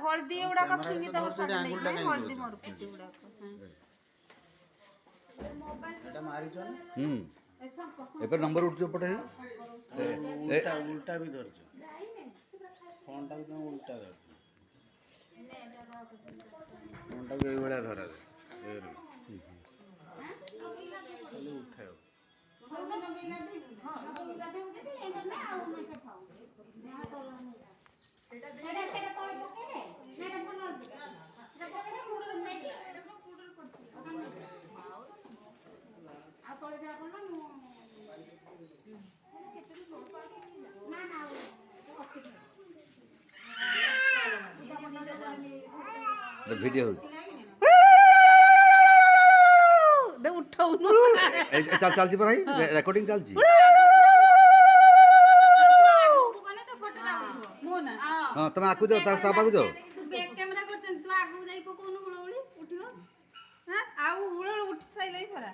हल्दी गुड़ाक हल्दी मरुपति गुड़ाक एपर नंबर उठछ पटे उल्टा भी धरछ फोन टा भी उल्टा धरछ फोन टा भी एभଳିଆ ଧରା ଦେ ଖାଲି ଉଠାଅ वीडियो दे उठाउनु चल चल पर भाई रिकॉर्डिंग चल जी हां तुम आकु जाओ ता पाकु जाओ तू बैक कैमरा करछन तू आगु जाई पकोनु हुळहुळी उठियो हां आउ हुळहुळ उठी साइलै परा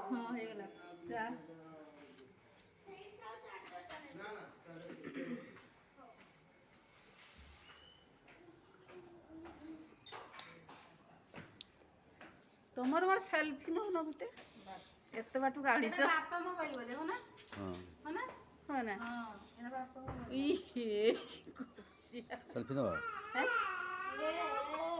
हां हे गेला जा तमर मोर सेल्फी न न गुटे एते बाटू गाडी छ बापा मोबाइल बोले हो ना हां हो ना हो ना हां एना बापा ई हे सेल्फी न हैं ए